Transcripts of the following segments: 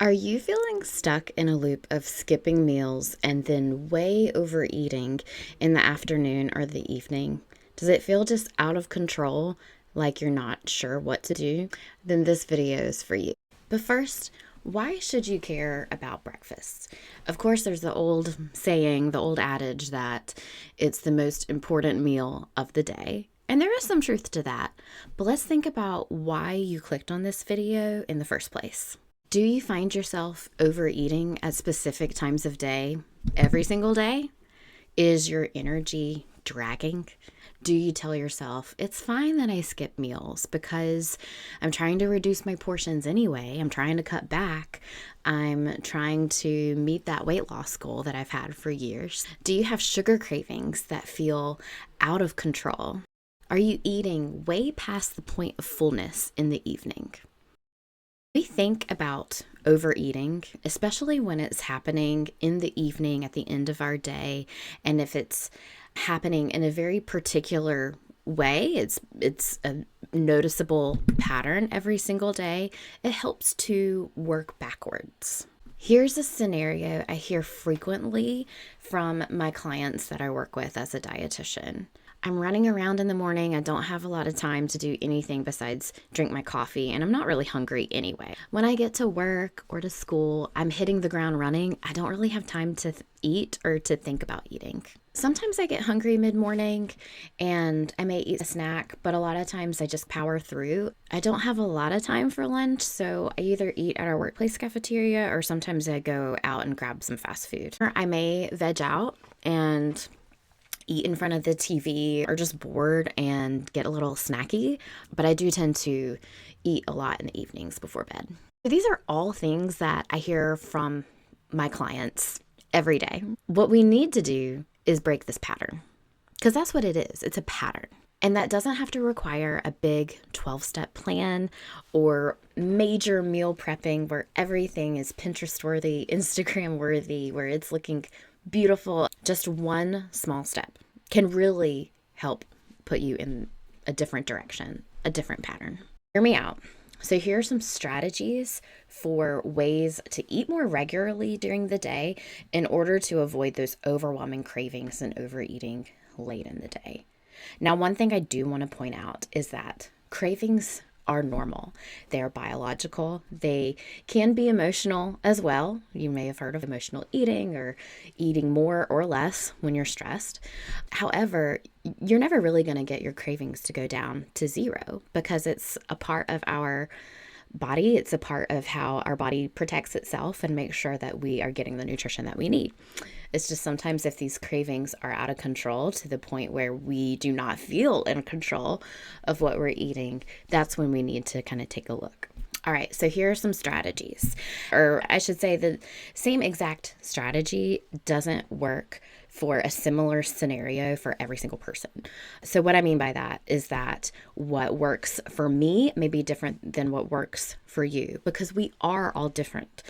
Are you feeling stuck in a loop of skipping meals and then way overeating in the afternoon or the evening? Does it feel just out of control, like you're not sure what to do? Then this video is for you. But first, why should you care about breakfast? Of course, there's the old saying, the old adage that it's the most important meal of the day. And there is some truth to that. But let's think about why you clicked on this video in the first place. Do you find yourself overeating at specific times of day every single day? Is your energy dragging? Do you tell yourself, it's fine that I skip meals because I'm trying to reduce my portions anyway. I'm trying to cut back. I'm trying to meet that weight loss goal that I've had for years. Do you have sugar cravings that feel out of control? Are you eating way past the point of fullness in the evening? We think about overeating, especially when it's happening in the evening at the end of our day, and if it's happening in a very particular way, it's a noticeable pattern every single day, it helps to work backwards. Here's a scenario I hear frequently from my clients that I work with as a dietitian. I'm running around in the morning. I don't have a lot of time to do anything besides drink my coffee, and I'm not really hungry anyway. When I get to work or to school, I'm hitting the ground running. I don't really have time to eat or to think about eating. Sometimes I get hungry mid-morning and I may eat a snack, but a lot of times I just power through. I don't have a lot of time for lunch, so I either eat at our workplace cafeteria or sometimes I go out and grab some fast food. Or I may veg out and eat in front of the TV or just bored and get a little snacky, but I do tend to eat a lot in the evenings before bed. These are all things that I hear from my clients every day. What we need to do is break this pattern, because that's what it is. It's a pattern. And that doesn't have to require a big 12-step plan or major meal prepping where everything is Pinterest worthy, Instagram worthy, where it's looking beautiful. Just one small step can really help put you in a different direction, a different pattern. Hear me out. So here are some strategies for ways to eat more regularly during the day in order to avoid those overwhelming cravings and overeating late in the day. Now, one thing I do want to point out is that cravings are normal. They are biological. They can be emotional as well. You may have heard of emotional eating or eating more or less when you're stressed. However, you're never really going to get your cravings to go down to zero because it's a part of our body. It's a part of how our body protects itself and makes sure that we are getting the nutrition that we need. It's just sometimes if these cravings are out of control to the point where we do not feel in control of what we're eating, that's when we need to kind of take a look. All right, so here are some strategies, or I should say the same exact strategy doesn't work for a similar scenario for every single person. So what I mean by that is that what works for me may be different than what works for you because we are all different.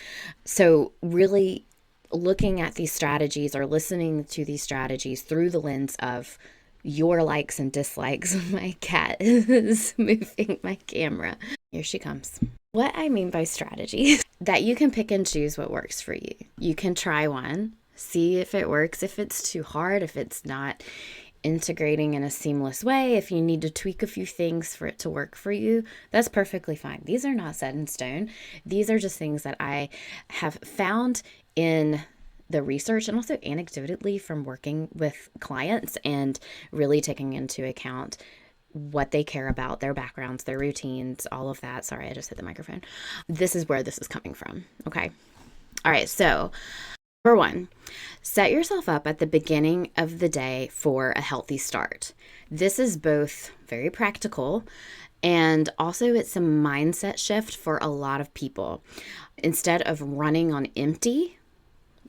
So really looking at these strategies or listening to these strategies through the lens of your likes and dislikes. My cat is moving my camera. Here she comes. What I mean by strategy, that you can pick and choose what works for you. You can try one, see if it works, if it's too hard, if it's not integrating in a seamless way, if you need to tweak a few things for it to work for you, that's perfectly fine. These are not set in stone. These are just things that I have found in the research and also anecdotally from working with clients and really taking into account what they care about, their backgrounds, their routines, all of that. Sorry, I just hit the microphone. This is where this is coming from. Okay. All right. So number one, set yourself up at the beginning of the day for a healthy start. This is both very practical and also it's a mindset shift for a lot of people. Instead of running on empty,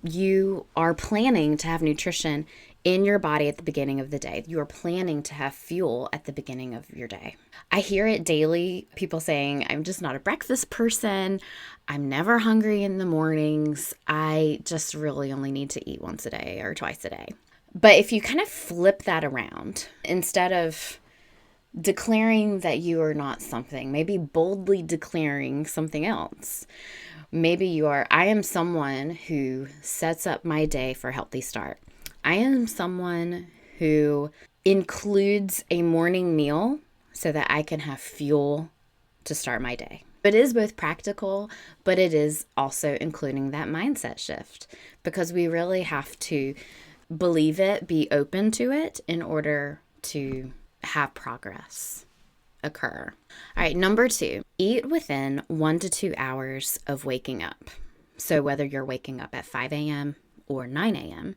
you are planning to have nutrition in your body at the beginning of the day. You are planning to have fuel at the beginning of your day. I hear it daily, people saying, I'm just not a breakfast person. I'm never hungry in the mornings. I just really only need to eat once a day or twice a day. But if you kind of flip that around, instead of declaring that you are not something, maybe boldly declaring something else. Maybe you are, I am someone who sets up my day for a healthy start. I am someone who includes a morning meal so that I can have fuel to start my day. It is both practical, but it is also including that mindset shift, because we really have to believe it, be open to it in order to have progress occur. All right, number 2, eat within 1 to 2 hours of waking up. So whether you're waking up at 5 a.m. or 9 a.m.,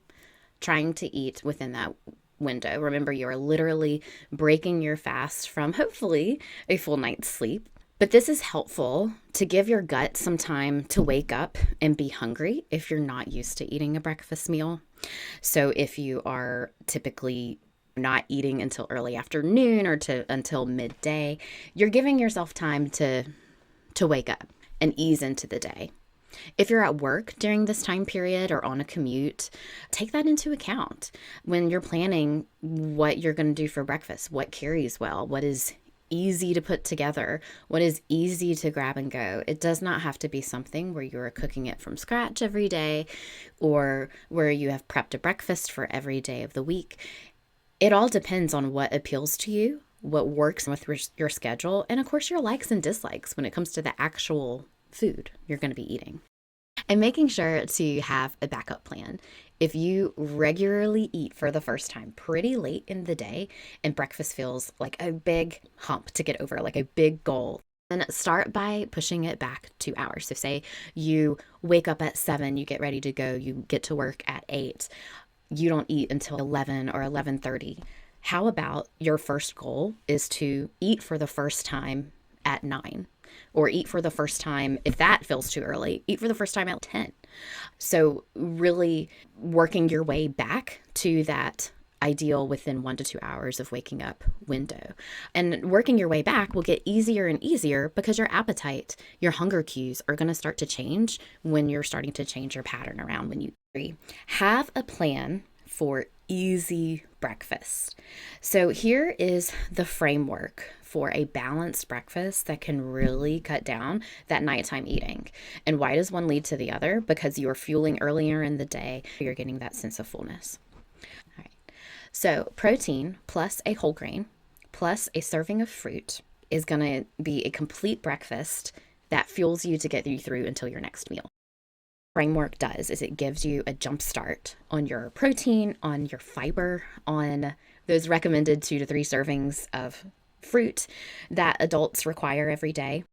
trying to eat within that window. Remember, you are literally breaking your fast from hopefully a full night's sleep. But this is helpful to give your gut some time to wake up and be hungry if you're not used to eating a breakfast meal. So if you are typically not eating until early afternoon or until midday, you're giving yourself time to wake up and ease into the day. If you're at work during this time period or on a commute, take that into account when you're planning what you're going to do for breakfast, what carries well, what is easy to put together, what is easy to grab and go. It does not have to be something where you're cooking it from scratch every day or where you have prepped a breakfast for every day of the week. It all depends on what appeals to you, what works with your schedule, and of course your likes and dislikes when it comes to the actual food you're going to be eating. And making sure to have a backup plan. If you regularly eat for the first time pretty late in the day and breakfast feels like a big hump to get over, like a big goal, then start by pushing it back 2 hours. So say you wake up at 7, you get ready to go, you get to work at 8, you don't eat until 11 or 11:30. How about your first goal is to eat for the first time at 9? Or eat for the first time, if that feels too early, eat for the first time at 10. So really working your way back to that ideal within 1 to 2 hours of waking up window. And working your way back will get easier and easier because your appetite, your hunger cues are going to start to change when you're starting to change your pattern around when you eat. Have a plan for easy breakfast. So here is the framework for a balanced breakfast that can really cut down that nighttime eating. And why does one lead to the other? Because you're fueling earlier in the day, you're getting that sense of fullness. All right. So protein plus a whole grain plus a serving of fruit is going to be a complete breakfast that fuels you to get you through until your next meal. Framework does is it gives you a jump start on your protein, on your fiber, on those recommended 2 to 3 servings of fruit that adults require every day.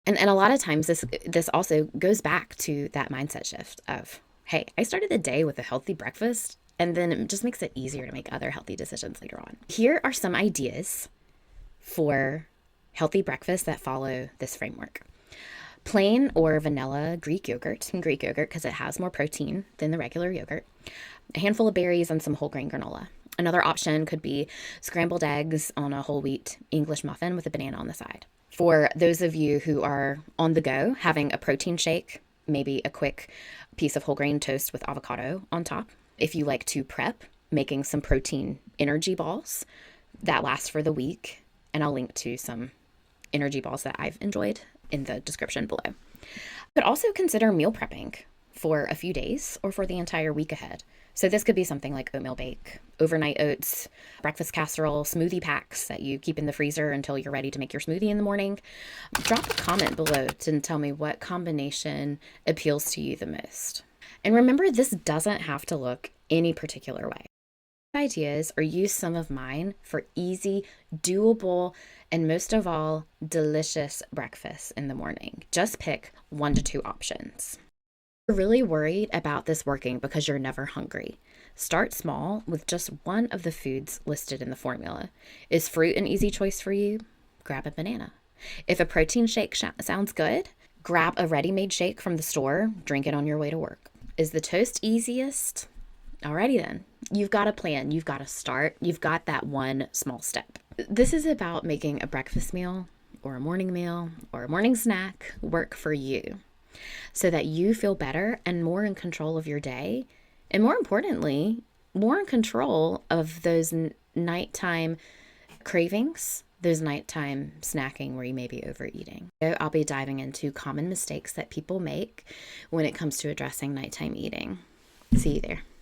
And a lot of times this also goes back to that mindset shift of, hey, I started the day with a healthy breakfast, and then it just makes it easier to make other healthy decisions later on. Here are some ideas for healthy breakfasts that follow this framework. Plain or vanilla Greek yogurt because it has more protein than the regular yogurt, a handful of berries, and some whole grain granola. Another option could be scrambled eggs on a whole wheat English muffin with a banana on the side. For those of you who are on the go, having a protein shake, maybe a quick piece of whole grain toast with avocado on top. If you like to prep, making some protein energy balls that last for the week. And I'll link to some energy balls that I've enjoyed in the description below. But also consider meal prepping for a few days or for the entire week ahead. So this could be something like oatmeal bake, overnight oats, breakfast casserole, smoothie packs that you keep in the freezer until you're ready to make your smoothie in the morning. Drop a comment below to tell me what combination appeals to you the most. And remember, this doesn't have to look any particular way. Ideas or use some of mine for easy, doable, and most of all, delicious breakfasts in the morning. Just pick 1 to 2 options. You're really worried about this working because you're never hungry. Start small with just one of the foods listed in the formula. Is fruit an easy choice for you? Grab a banana. If a protein shake sounds good, grab a ready-made shake from the store, drink it on your way to work. Is the toast easiest? Alrighty then. You've got a plan. You've got to start. You've got that one small step. This is about making a breakfast meal or a morning meal or a morning snack work for you so that you feel better and more in control of your day. And more importantly, more in control of those nighttime cravings those nighttime snacking where you may be overeating. So I'll be diving into common mistakes that people make when it comes to addressing nighttime eating. See you there.